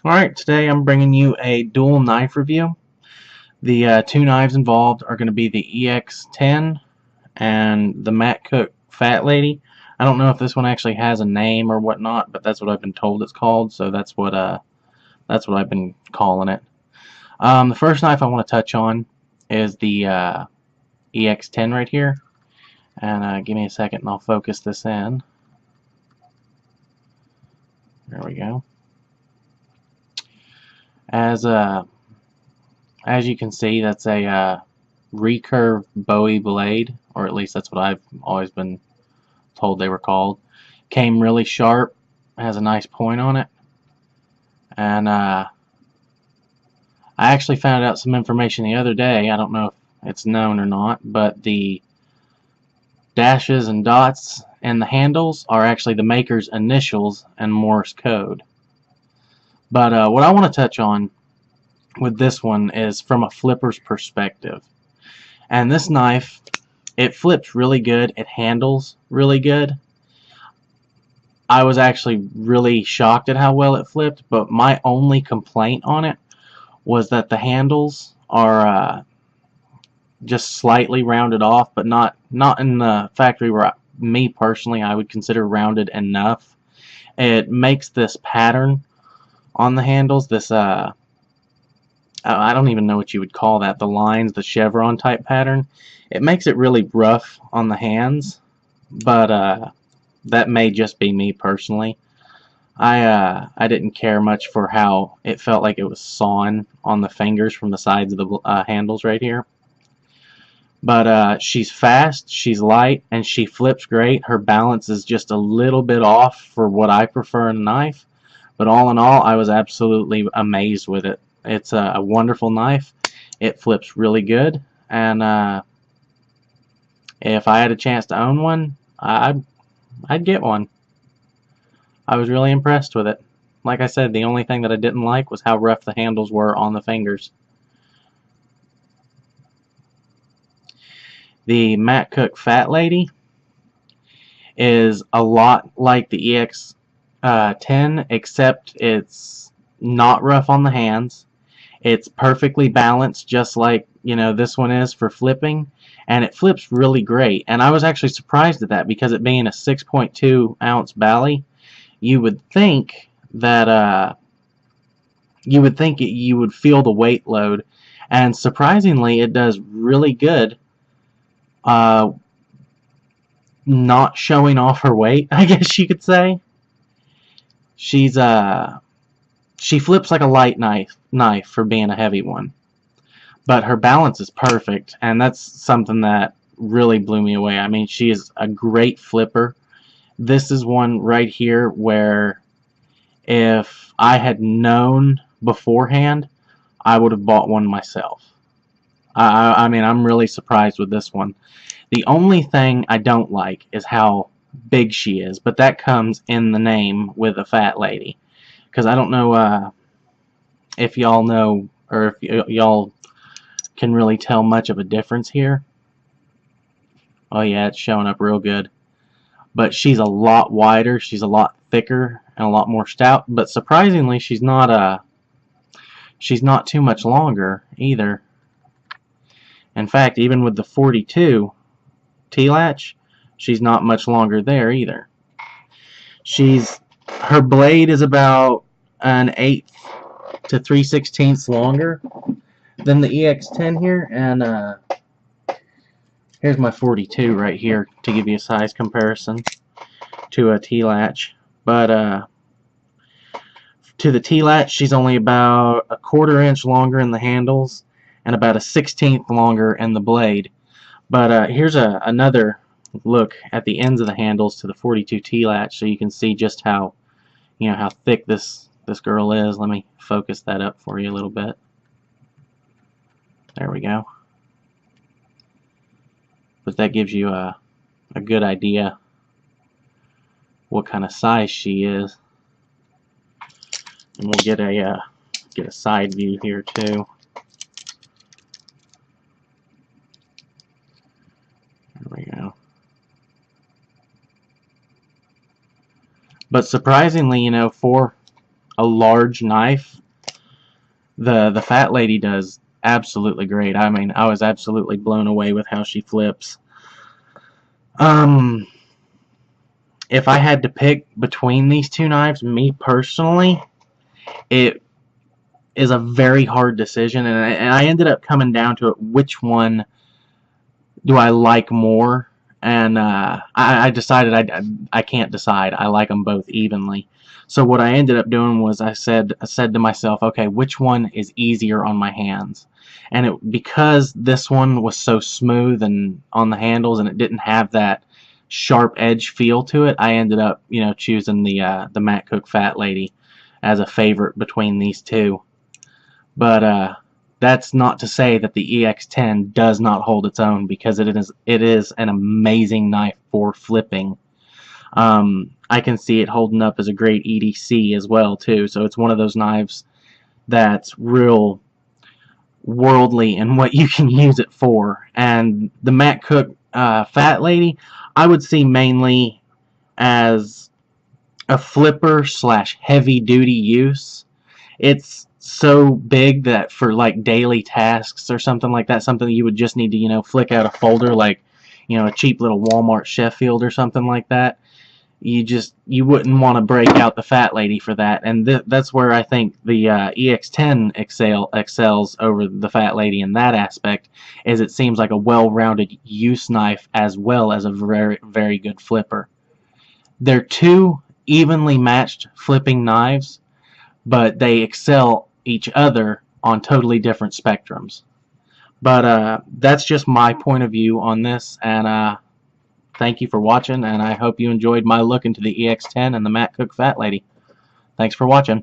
Alright, today I'm bringing you a dual knife review. The two knives involved are going to be the EX10 and the Matt Cook Fat Lady. I don't know if this one actually has a name or whatnot, but that's what I've been told it's called, so that's what I've been calling it. The first knife I want to touch on is the EX10 right here, and give me a second and I'll focus this in. There we go. As you can see, that's a recurve Bowie blade, or at least that's what I've always been told they were called. Came really sharp, has a nice point on it, and I actually found out some information the other day. I don't know if it's known or not, but the dashes and dots and the handles are actually the maker's initials and Morse code. But what I want to touch on with this one is from a flipper's perspective. And this knife, it flips really good, it handles really good. I was actually really shocked at how well it flipped, but my only complaint on it was that the handles are just slightly rounded off, but not in the factory where me personally I would consider rounded enough. It makes this pattern on the handles, this I don't even know what you would call that, the lines, the chevron type pattern. It makes it really rough on the hands, but that may just be me personally. I didn't care much for how it felt like it was sawing on the fingers from the sides of the handles right here. But she's fast, she's light, and she flips great. Her balance is just a little bit off for what I prefer in a knife. But all in all, I was absolutely amazed with it. It's a wonderful knife. It flips really good, and if I had a chance to own one, I'd get one. I was really impressed with it. Like I said, the only thing that I didn't like was how rough the handles were on the fingers. The Matt Cook Fat Lady is a lot like the EX10, except it's not rough on the hands. It's perfectly balanced, just like this one is for flipping, and it flips really great. And I was actually surprised at that, because it being a 6.2 ounce Bally, you would think that you would feel the weight load, and surprisingly, it does really good. Not showing off her weight, I guess you could say. She flips like a light knife for being a heavy one, but her balance is perfect, and that's something that really blew me away. I mean, she is a great flipper. This is one right here where if I had known beforehand, I would have bought one myself. I mean, I'm really surprised with this one. The only thing I don't like is how big she is, but that comes in the name with a fat lady. Because I don't know if y'all know, or if y'all can really tell much of a difference here. Oh yeah, it's showing up real good. But she's a lot wider, she's a lot thicker, and a lot more stout. But surprisingly, she's not too much longer either. In fact, even with the 42 T-latch, she's not much longer there either. Her blade is about an 1/8 to 3/16 longer than the EX10 here, and here's my 42 right here to give you a size comparison to a T-latch. But to the T-latch, she's only about a 1/4 inch longer in the handles and about a 1/16 longer in the blade. But here's another look at the ends of the handles to the 42 T-latch, so you can see just how how thick this girl is. Let me focus that up for you a little bit. There we go. But that gives you a good idea what kind of size she is. And we'll get a side view here too. There we go. But surprisingly, for a large knife, the Fat Lady does absolutely great. I mean, I was absolutely blown away with how she flips. If I had to pick between these two knives, me personally, it is a very hard decision, and I ended up coming down to it, which one do I like more? And I decided I can't decide. I like them both evenly. So what I ended up doing was I said to myself, okay, which one is easier on my hands? And because this one was so smooth and on the handles, and it didn't have that sharp edge feel to it, I ended up choosing the Matt Cook Fat Lady as a favorite between these two. But that's not to say that the EX10 does not hold its own, because it is an amazing knife for flipping. I can see it holding up as a great EDC as well too. So it's one of those knives that's real worldly in what you can use it for. And the Matt Cook Fat Lady, I would see mainly as a flipper slash heavy duty use. It's so big that for like daily tasks or something like that, something you would just need to flick out a folder, like a cheap little Walmart Sheffield or something like that, you wouldn't want to break out the Fat Lady for that. And that's where I think the EX10 excels over the Fat Lady in that aspect, is it seems like a well-rounded use knife as well as a very, very good flipper. They're two evenly matched flipping knives, but they excel each other on totally different spectrums. But that's just my point of view on this, and thank you for watching, and I hope you enjoyed my look into the EX10 and the Matt Cook Fat Lady. Thanks for watching.